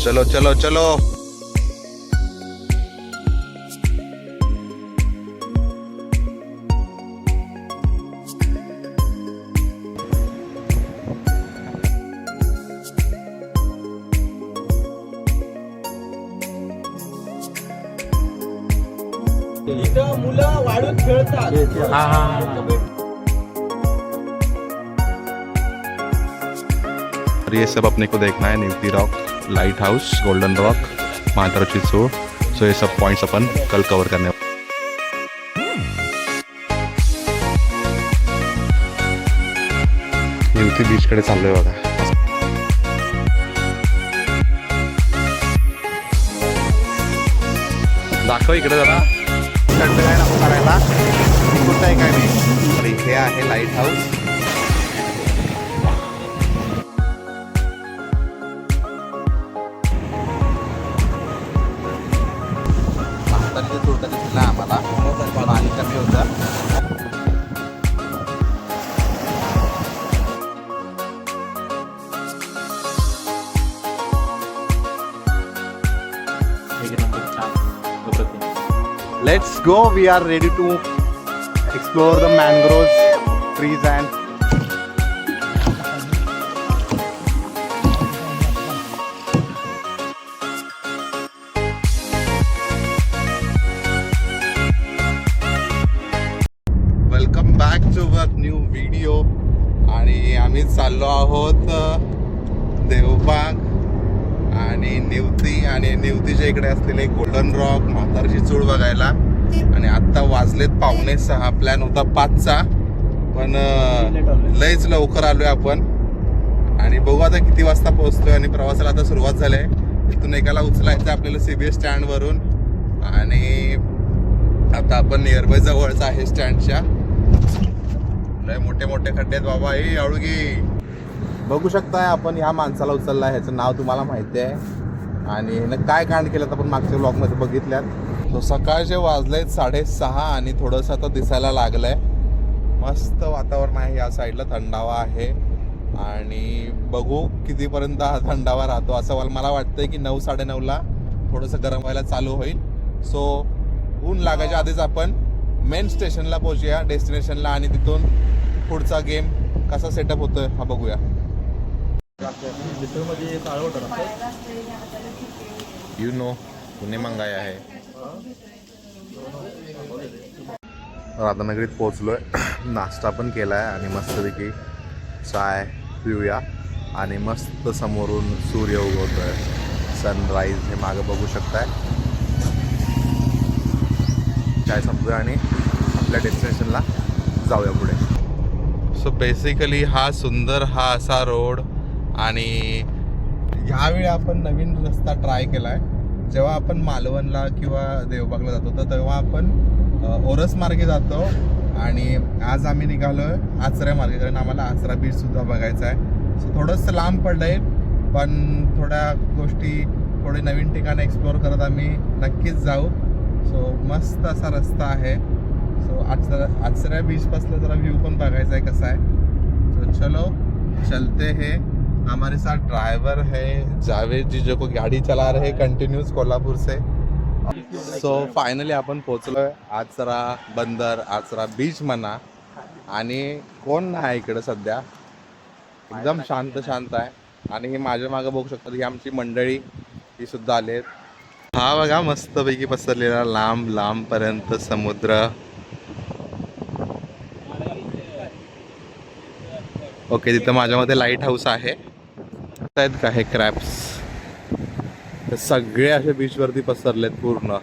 चलो चलो चलो. इथं मुलं वाळूत खेळतात. ये सब अपने को देखना है. न्यूती rock, light house, golden rock, म्हाताराची चूळ. सो ये सब पॉइंट्स अपन कल कवर करने. न्यूती बीच कडे चाललोय बघा. दाखव इकडे जरा. थंड काय नको करायला. कुठं आहे काय नाही. तर इथे आहे लाईट हाऊस. आम्हाला पाणी कमी होतं. Let's go. We are ready to explore the mangroves trees and welcome back to our new video. आणि आम्ही चाललो आहोत देवबाग आणि निवतीच्या इकडे असलेले गोल्डन रॉक, म्हातारची चूळ बघायला. आणि आता वाजलेत 5:45. प्लॅन होता 5चा, पण लयच लवकर आलोय आपण. आणि बघू आता किती वाजता पोहोचतोय. आणि प्रवासाला आता सुरुवात झाली आहे. इथून एकाला उचलायचं आपल्याला CBS स्टँड वरून. आणि आता आपण नियरबाय जवळच आहे स्टँडच्या. लय मोठे मोठे खड्डे आहेत बाबा. हे अळूगी बघू शकताय आपण. ह्या माणसाला उचलला. ह्याचं नाव तुम्हाला माहिती आहे. आणि ह्यानं काय कांड केलं तर आपण मागच्या ब्लॉगमध्ये बघितल्यात. तो सकाळचे वाजलेत 6:30 आणि थोडंसं आता दिसायला लागलंय. मस्त वातावरण आहे. या साईडला थंडावा आहे. आणि बघू कितीपर्यंत हा थंडावा राहतो. असं मला वाटतंय की 9-9:30ला थोडंसं गरम व्हायला चालू होईल. सो ऊन लागायच्या आधीच आपण मेन स्टेशनला पोहोचूया, डेस्टिनेशनला. आणि तिथून पुढचा गेम कसा सेटअप होतोय हा बघूया. यू नो पुणे मंगाया है. राधानगरीत पोहोचलोय. नाश्ता पण केलाय आणि मस्तपैकी चाय पिऊया. आणि मस्त समोरून सूर्य उगवतोय. सनराईज हे मागं बघू शकताय. चाय संपूया आणि आपल्या डेस्टिनेशनला जाऊया पुढे. सो बेसिकली हा सुंदर हा असा रोड. आणि ह्यावेळी आपण नवीन रस्ता ट्राय केला आहे. जेव्हा आपण मालवणला किंवा देवबागला जातो तर तेव्हा आपण ओरस मार्गे जातो. आणि आज आम्ही निघालो आहे आचऱ्या मार्गे, कारण आम्हाला आचरा बीचसुद्धा बघायचा आहे. सो थोडंसं लांब पडलं आहे, पण थोड्या गोष्टी थोडे नवीन ठिकाणं एक्सप्लोअर करत आम्ही नक्कीच जाऊ. सो मस्त असा रस्ता आहे. सो आचऱ्या बीचपासला जरा व्ह्यू पण बघायचा आहे कसा आहे. सो चलो चलते हैं. हमारे साथ ड्राइवर है जावेद जी, जो को गाड़ी चला रहे कंटिन्यूस कोल्हापुर से. सो फायनली आपण पोहोचलोय आचरा बंदर, आचरा बीच म्हणा. आणि कोण नाही इकडे सध्या. एकदम शांत आहे. आणि हे माझ्या मागं बघू शकतात ही आमची मंडळी, ही सुद्धा आलेत. हा बघा मस्तपैकी पसरलेला लांब पर्यंत समुद्र. ओके, तिथं माझ्यामध्ये लाईट हाऊस आहे. आहेत का हे क्रॅप्स सगळे असे बीचवरती पसरलेत पूर्ण.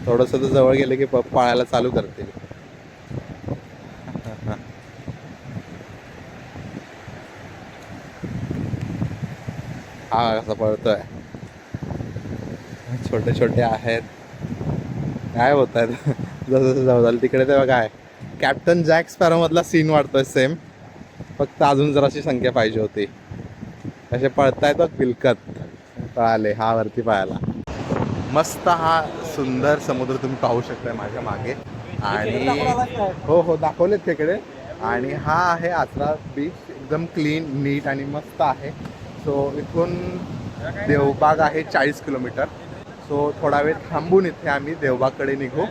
थोडंसं तर जवळ गेले की पाळायला चालू करतील. हा कसा पळतोय. छोटे छोटे आहेत. काय होत आहेत जसं जाऊ झालं तिकडे. तेव्हा काय कॅप्टन जॅक स्पॅरो मधला सीन वाटतोय सेम. फक्त अजून जराशी संख्या पाहिजे होती. असे पळतायत बघ बिलकत. पळाले हा वरती पळायला. मस्त हा सुंदर समुद्र तुम्ही पाहू शकताय माझ्या मागे. आणि हो दाखवलेत तिकडे. आणि हा आहे आचरा बीच. एकदम क्लीन नीट आणि मस्त आहे. सो इथून देवबाग आहे 40 किलोमीटर. सो थोडा वेळ थांबून इथे आम्ही देवबागकडे निघू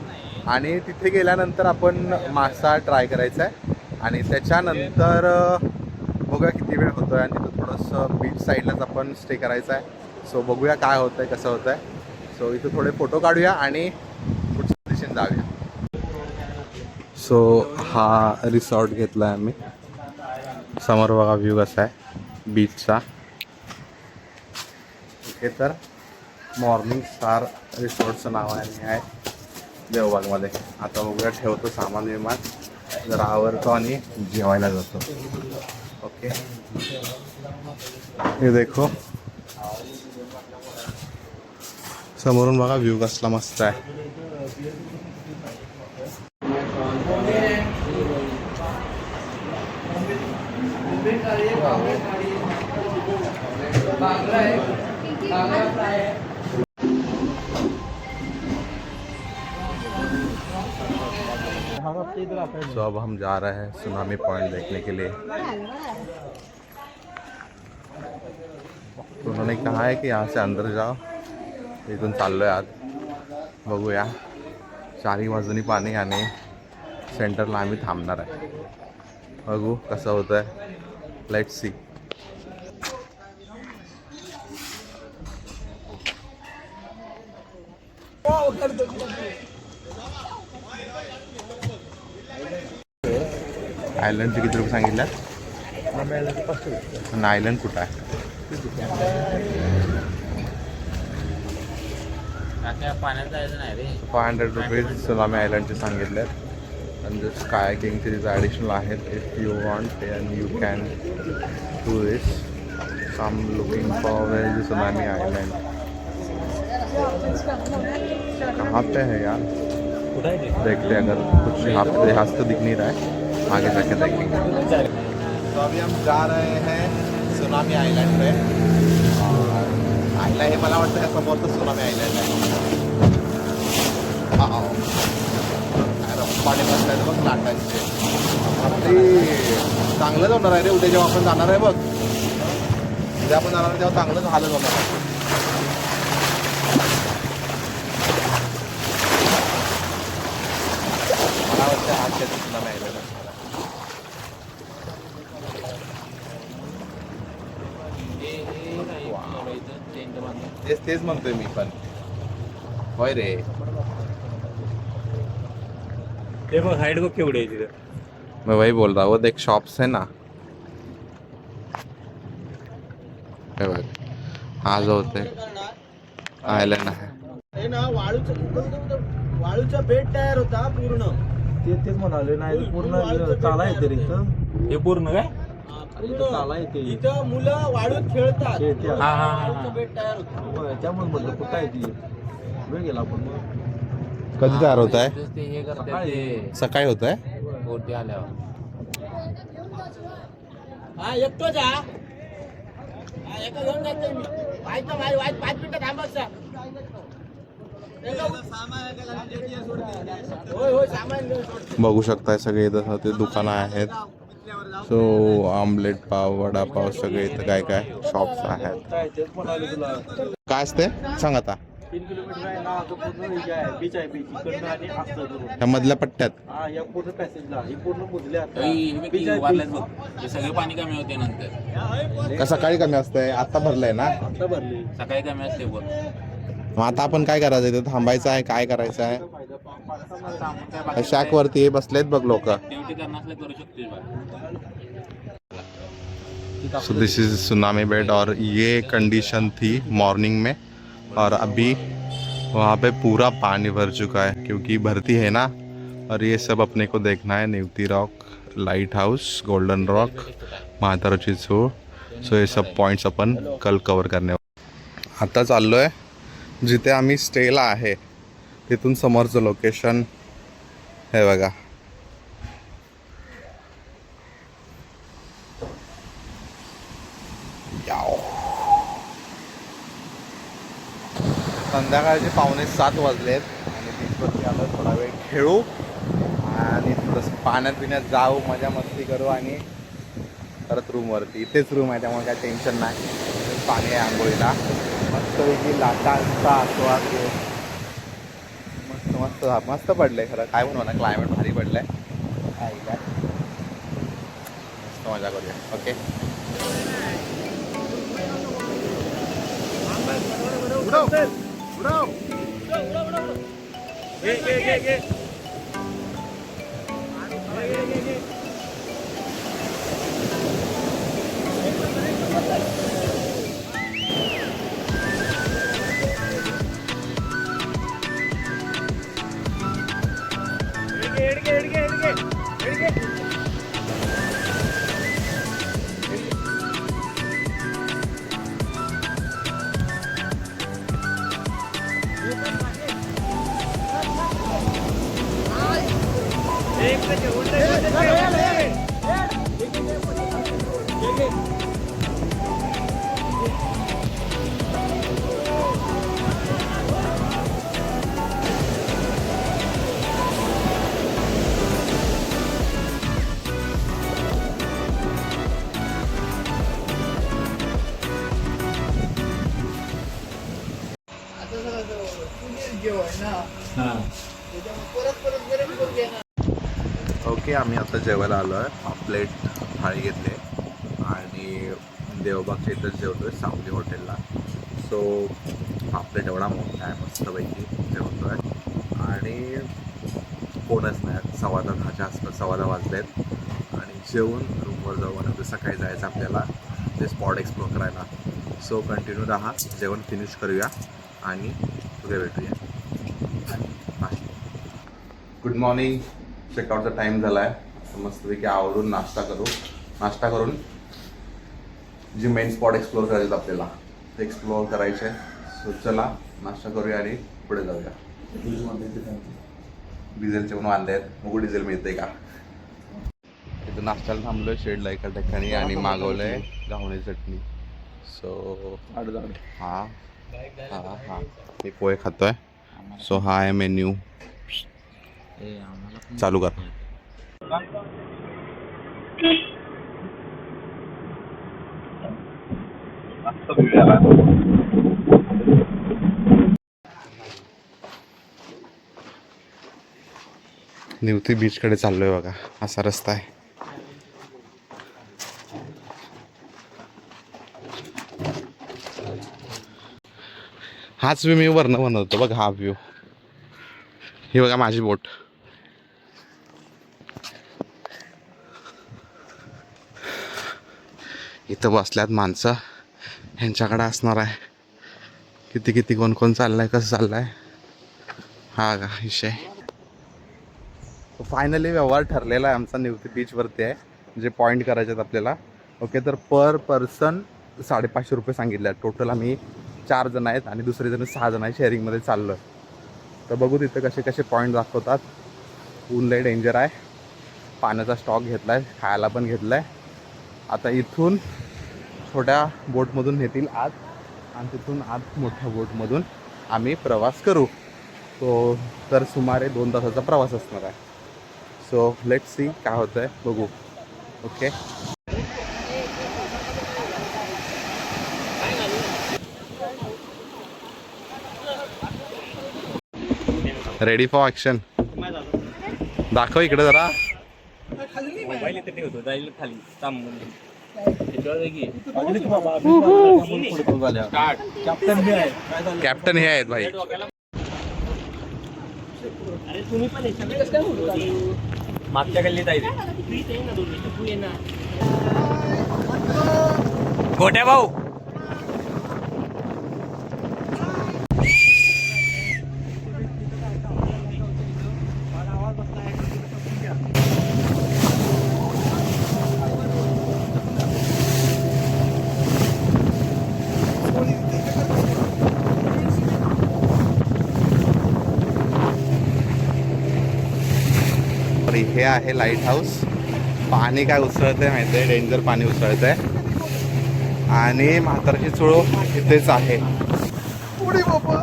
आणि तिथे गेल्यानंतर आपण मासा ट्राय करायचा आहे आणि त्याच्यानंतर बघूया किती वेळ होतो आहे आणि तिथं थोडंसं बीच साईडलाच आपण स्टे करायचं आहे. सो बघूया काय होतं आहे कसं होतं आहे. सो इथं थोडे फोटो काढूया आणि पुढच्या दिशेने जाऊया. सो हा रिसॉर्ट घेतला आहे आम्ही. समोर बघा व्ह्यू कसा आहे बीचचा. इथे तर मॉर्निंग स्टार रिसॉर्टचं नाव आहे देवबागमध्ये. आता बघूया ठेवतो सामान विमान जरा आवरतो आणि जेवायला जातो. ओके हे देखो समोरून बघा व्ह्यू कसला मस्त आहे. तो अब हम जा रहे हैं सुनामी पॉइंट देखने के लिए. तो उन्होंने कहा है कि यहाँ से अंदर जाओ. इथून चाललोय आत. बघूया चारही बाजूनी पाणी आणि सेंटरला आम्ही थांबणार आहे. बघू कसं होतं आहे. Let's see. आयलंडचे किती रुपये सांगितलं. आणि आयलंड कुठं आहे. 500 रुपीज सुनामी आयलंडचे सांगितले. आणि जस्ट कायाकिंगचे तिथे ॲडिशनल आहेत. If you want and you can do this. Some looking for tsunami island. कहाँ पे है यार. देखते अगर कुछ यहाँ से तो दिख नहीं रहा है. आगे जाके देखेंगे. तो अभी हम जा रहे हैं सुनामी आइलैंड पे. आइलैंड हे मला वाटतं या समोर तर सुनामी आइलैंड आहे. पाणी मस्त आहे बघ लाटांचे. चांगलं होणार आहे रे उद्या जेव्हा आपण जाणार आहे बघ. उद्या आपण जाणार तेव्हा चांगलंच हालत होणार आहे. मला वाटतं हात त्याचं सुनामी आइलैंड आहे. तेच म्हणतोय मी पण. होय रे. ते बघ हाईट बघ केवढी आहे तिथे. मैं वही बोल रहा हूँ. वो देख शॉप्स है ना. हे बघ हा जो होते आयलंड आहे ना. वाळूचा बेट तयार होता पूर्ण. तेच म्हणाले नाही पूर्ण चाला येते रे इथं. हे पूर्ण काय चाला येते. इथं मुलं वाळूत खेळतात. बेट तयार होतं त्यामुळे म्हटलं कुठं आहे ती. वेळ गेला आपण. कधी तयार होत आहे. सकाळी होत आहे. बोटी आल्यावर. हा एकटो जा. एका घेऊन जाते मी. वाईट 5 मिनिटं थांबायचा. बघू शकताय सगळे इथं ते दुकानं आहेत. सो आमलेट पाव वडापाव सगळे इथं काय काय शॉप्स आहेत. काय असते सांग आता. 3 किलोमीटर आहे ना. तो पूर्ण बीच आहे. बीच इकडनं आणि असतं ह्या मधल्या पट्ट्यात. हा या पूर्ण पॅसेजला ही पूर्ण बुजले आता. सगळे पाणी कमी होते नंतर. का सकाळी कमी असतंय. आता भरलंय ना. आता भरली. सकाळी कमी असते बोल. मग आता आपण काय करायचं इथं थांबायचं आहे काय करायचं आहे. शॅक वरती बसलेत बघ लोक. ऍक्टिव्हिटी करणार असले करू शकते. So this is tsunami bed और ये कंडीशन थी मॉर्निंग में और अभी वहाँ पे पूरा पानी भर चुका है क्योंकि भरती है ना. और ये सब अपने को देखना है. Nivati rock, light house, golden rock, म्हाताराची चूळ. सो ये सब पॉइंट्स आपण कल कवर करणे. आता चाललो आहे जिथे आम्ही स्टेला आहे तिथून समोरचं लोकेशन हे बघा. संध्याकाळचे 6:45 वाजलेत आणि बीचवरती आलो. थोडा वेळ खेळू आणि थोडंसं पाण्यात जाऊ, मजा मस्ती करू आणि परत रूमवरती इथेच रूम आहे त्यामुळे काय टेन्शन नाही. पाणी आहे आंघोळीला मस्तपैकी लाटांचा आस्वाद घेत मस्त मस्त मस्त पडलंय खरं काय म्हणू ना क्लायमेट भारी पडलंय. काय मस्त मजा करूया. ओके ओके आम्ही आता जेवायला आलो आहे. हाफ प्लेट थाळी घेतली आणि देवबागच्या इथंच जेवतो आहे सावली हॉटेलला. सो हाफ प्लेट एवढा मोठा आहे मस्तपैकी जेवतो आहे आणि कोणच नाही 10:15 आसपास 10:15 वाजलेत आणि जेवून रूमवर जाऊ आणि सकाळी जायचं आपल्याला ते स्पॉट एक्सप्लोर करायला. सो कंटिन्यू राहा जेवण फिनिश करूया आणि उद्या भेटूया. Good morning. चेकआउटचा टाईम झाला आहे. मस्तपैकी आवरून नाश्ता करून जे मेन स्पॉट एक्सप्लोअर करायचे आपल्याला ते एक्सप्लोअर करायचे. सो चला नाश्ता करूया आणि पुढे जाऊया. डिझेलचे पण वांदे आहेत. बघू डिझेल मिळते का. इथं नाश्त्याला थांबलोय शेडला एका ठिकाणी आणि मागवलंय घावणे चटणी. सो हा मी पोहे खातोय. सो हा आहे मेन्यू. चालू कर. निवती बीच कडे चाललोय बघा. असा रस्ता आहे. हाच व्ह्यू मी वरनं बनवतो बघ. हा व्ह्यू ही बघा माझी बोट. इथं बसल्यात माणसं. ह्यांच्याकडे असणार आहे किती कोण चाललंय कसं चाललंय हा का विषय. फायनली व्यवहार ठरलेला आहे आमचा. निवती बीचवरती आहे जे पॉईंट करायचे आहेत आपल्याला. ओके तर पर पर्सन 550 रुपये सांगितले आहेत. टोटल आम्ही 4 जण आहेत आणि दुसरे जण 6 जण आहे. शेअरिंगमध्ये चाललो आहे. तर बघू तिथं कसे पॉईंट दाखवतात. ऊन लय डेंजर आहे. पाण्याचा स्टॉक घेतला आहे खायला पण घेतला आहे. आता इथून छोट्या बोटमधून नेतील आत आणि तिथून आत मोठ्या बोटमधून आम्ही प्रवास करू. तो तर सुमारे 2 तासाचा प्रवास असणार आहे. सो लेट्स सी काय होतं आहे बघू. Okay ready for action. दाखव इकडे जरा. कॅप्टन हे आहेत भाई. मागच्या गल्लीत आहे गोट्या भाऊ. हे आहे लाईट हाऊस. पाणी काय उसळतंय माहिती आहे. डेंजर पाणी उसळतंय आणि म्हातारची चुळो इथेच आहे. पुढे बाबा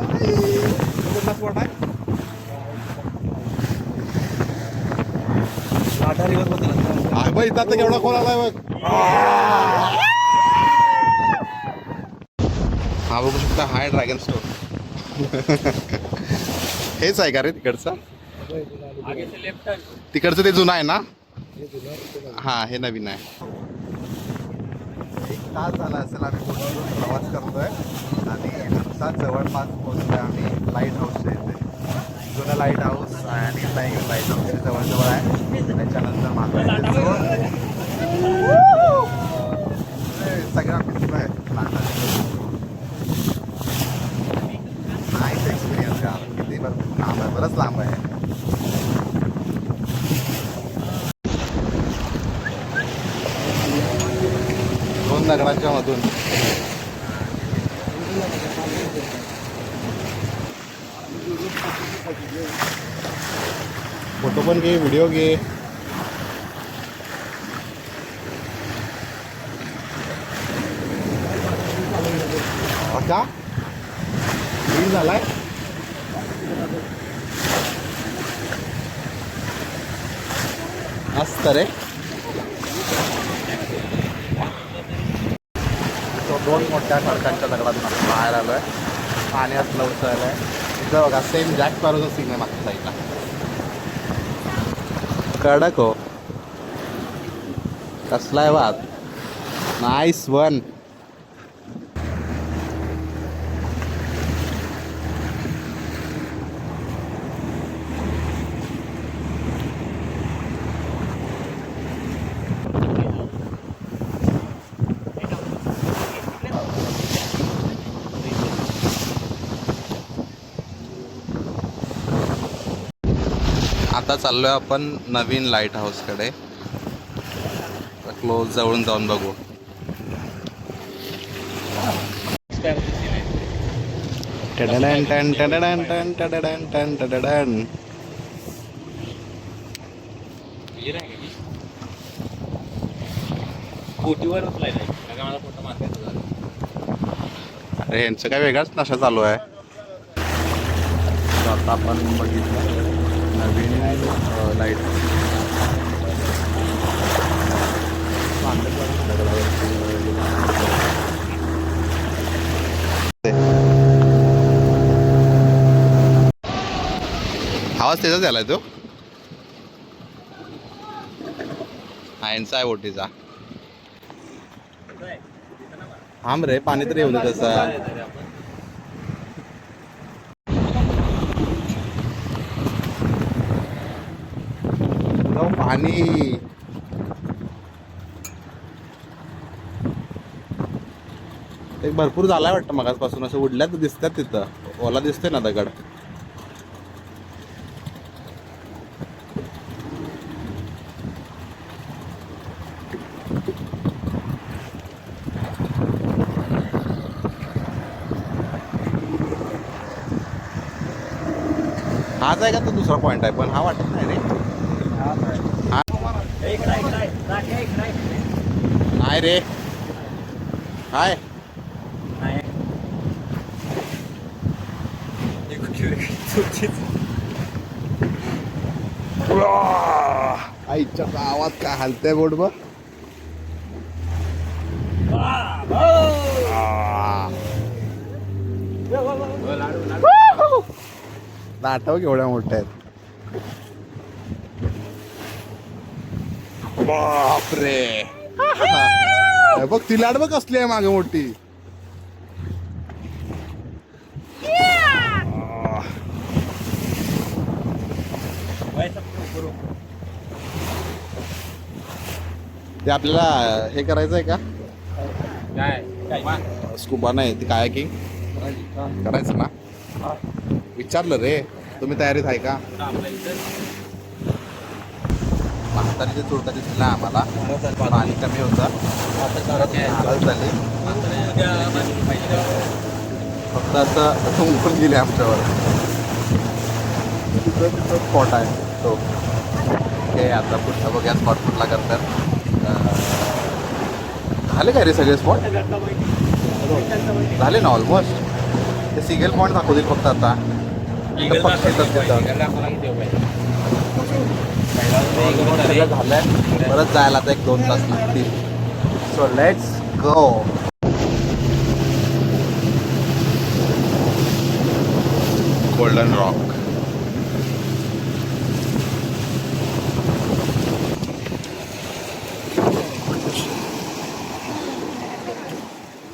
इथं आता केवढा खोल आलाय बघ. हा बघू शकता, हाय ड्रॅगन स्टोर. हेच आहे का रे तिकडचं? तिकडचं ते जुनं आहे ना? हा, हे नवीन आहे. 1 तास झाला असेल आम्ही बोटीतून प्रवास करतोय आणि आता जवळपास पोहोचतोय आम्ही लाईट हाऊसच्या इथे. जुनं लाईट हाऊस आणि लाईट हाऊस जवळजवळ आहे. त्याच्यानंतर माझं सगळा फिरतो आहे. नाईस एक्सपिरियन्स यार. किती लांब आहे, बरंच लांब आहे. दोन दगडांच्या मधून फोटो पण घे, व्हिडिओ घे. अच्छा, बिल झालाय. मस्त रे. तो 2 मोठ्या खडकांच्या दगडातून आपण बाहेर आलोय. पाणी असलं उसळलंय. इथं बघा, सेम जॅक स्पॅरोचा सीन आहे मागच्या साईडला. कडक हो, कसला आहे वाद. Nice one. आता चाललोय आपण नवीन लाईट हाऊसकडे. क्लोज जवळून जाऊन बघू. टडडन टन टडडन टन टडडन टन टडडन. बोटीवर मला फोटो मारतो. अरे यांचं काय वेगळाच नशा चालू आहे. आता आपण बघितलं नवीन लाईट. आवाज त्याचाच आलाय तो. हा यांचा आहे बोटीचा. थांब रे, पाणी तरी येऊ दे तसं. पाणी एक भरपूर झालाय वाटतं मगाचपासून. असं उडल्यात दिसतात तिथं. ओला दिसतोय ना दगड. हाच आहे का तो दुसरा पॉइंट आहे? पण हा वाटत नाही रे. नाही रे. हाय आईच्या गावात काय हालते बोट बघ. नाटव केवढ्या मोठ्या आहेत. बापरे. बघ ती लाट बघ कसली आहे मागे मोठी. ते आपल्याला हे करायचं आहे का? स्कुबा नाही, ती कायाकिंग करायचं ना. विचारलं रे. तुम्ही तयारीत आहे का? म्हातारीची चुरता दिसली ना आम्हाला. पाणी कमी होतं. झाली फक्त असं उंकून गेले आमच्यावर. तिथं स्पॉट आहे तो. हे आता पुढचा बघूया स्पॉट कुठला करतात. झाले काय रे सगळे स्पॉट? झाले ना ऑलमोस्ट. ते सिंगल पॉईंट दाखवतील फक्त आता. झालंय. परत जायला आता 1-2 तास लागतील. So let's go. Golden rock.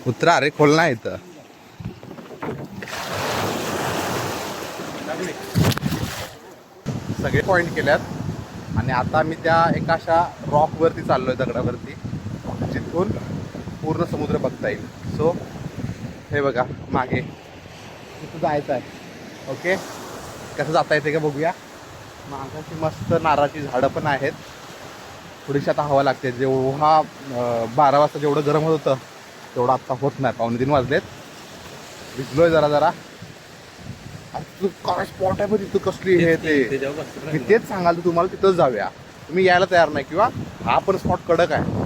उतरा रे, खोलना इथं. सगळे पॉइंट केल्यात आणि आता मी त्या एका अशा रॉकवरती चाललोय, दगडावरती, जिथून पूर्ण समुद्र बघता येईल. सो हे बघा मागे तिथं जायचं आहे. ओके, कसं जाता येते का बघूया. मागाशी मस्त नारळाची झाडं पण आहेत. थोडीशी आता हवा लागते. जेव्हा 12 वाजता जेवढं गरम होत होतं तेवढं आत्ता होत नाही. 2:45 वाजलेत. भिजलोय जरा जरा. काय स्पॉट आहे पण तिथं कसली हे ते, मी तेच सांगाल तुम्हाला, तिथंच जाऊया. तुम्ही यायला तयार नाही किंवा हा पण स्पॉट कडक आहे.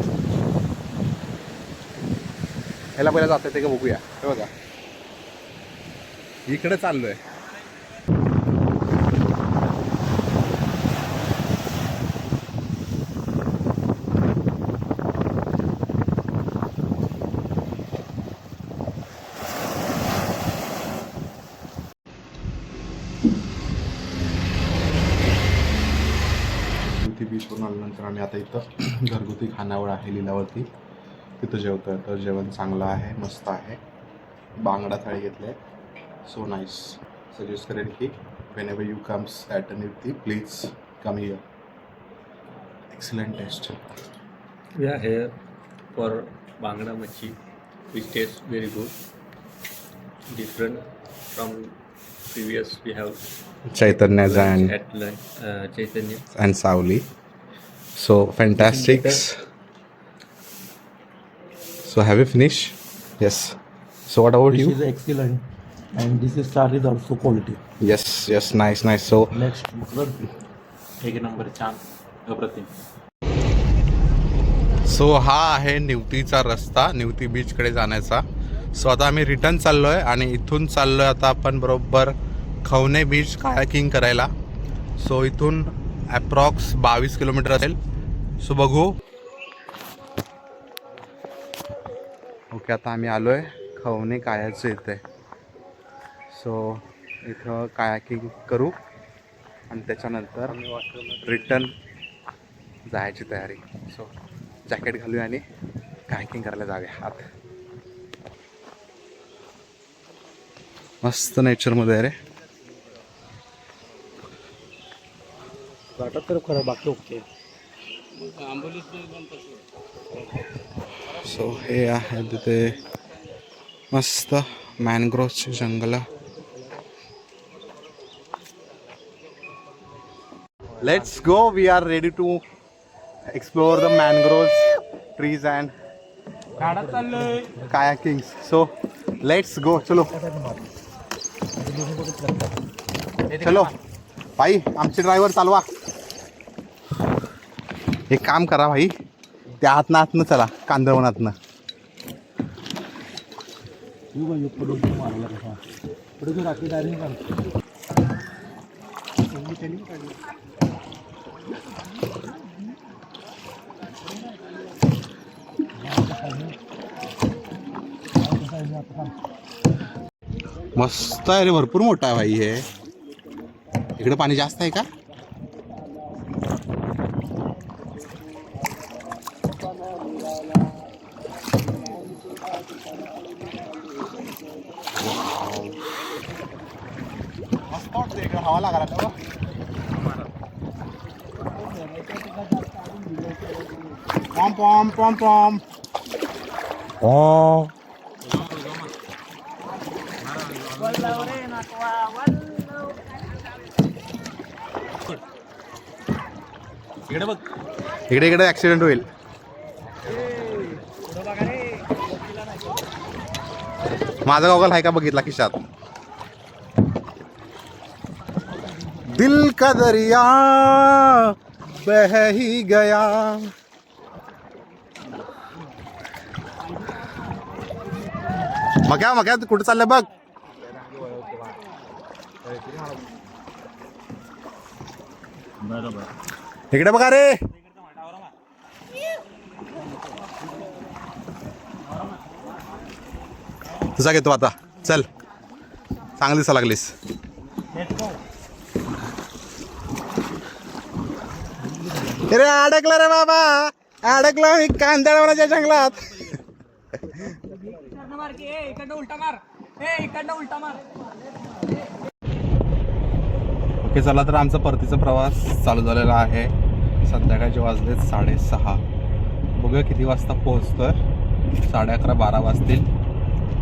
ह्याला पहिला जाता येते का बघूया. हे बघा इकडे चाललोय. बीचवरून आल्यानंतर आम्ही आता इथं घरगुती खानावळ आहे लिलावरती, तिथं जेवतोय. तर जेवण चांगलं आहे, मस्त आहे. बांगडा थाळी घेतली आहे. So nice. सजेस्ट करेन की whenever you comes at Nifty, please come here. Excellent taste. We are here for Bangda Machi, which tastes very good. Different from previous we have Chaitanya's and at lunch, Chaitanya. and Sauli. So fantastic. So have you finished? Yes. So what about This you? is excellent. And this is is also quality. Yes, yes, nice, nice. So Next, एक number छान अप्रतिम. So हा आहे निवतीचा रस्ता, निवती बीचकडे जाण्याचा. So आता आम्ही return चाललोय आणि इथून चाललोय आता आपण बरोबर खवणे बीच कायाकिंग करायला. सो इथून ॲप्रॉक्स 22 किलोमीटर असेल. सो बघू. ओके, आता आम्ही आलोय खवणे कायाचं इथे. सो इथं कायाकिंग करू आणि त्याच्यानंतर रिटर्न जायची तयारी. सो जॅकेट घालूया आणि कायाकिंग करायला जाऊया आत. मस्त नेचरमध्ये आहे रे. वाटत तर खरं, बाकी ओके. सो हे आहे तिथे मस्त मॅनग्रोव्हचे जंगल. Let's go. We are ready to explore the mangrove trees and kayaking. So let's go. चलो चलो भाई, आमचे ड्रायव्हर चालवा. एक काम करा भाई, त्या आतनं चला, कांदळवनातनं. मस्त आहे रे, भरपूर मोठा आहे भाई हे. इकडे पाणी जास्त आहे का? मस्त वाटतं इकडे, हवा लागायला. पॉम पॉम पॉम पॉम. ओ इकडे बघ, इकडे इकडे ऍक्सिडेंट होईल. माझा गॉगल आहे का बघितला खिशात. दिल का दरिया बह ही गया. मग कुठं चाललंय बघ. बरोबर. इकडे बघा रे. तुझा घेतो आता. चल, चांगली दिसा लागलीस. अरे अडकला रे बाबा, अडकला मी कांदळवनाच्या जंगलात. ओके चला, तर आमचा परतीचा प्रवास चालू झालेला आहे. संध्याकाळचे वाजले 6:30. बघूया किती वाजता पोहोचतोय. 11:30 12 वाजतील.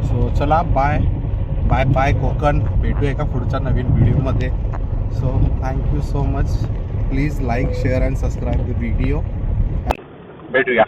सो चला, बाय बाय बाय कोकण. भेटूया एका पुढच्या नवीन व्हिडिओमध्ये. So thank you so much. Please like share and subscribe the video. भेटूया.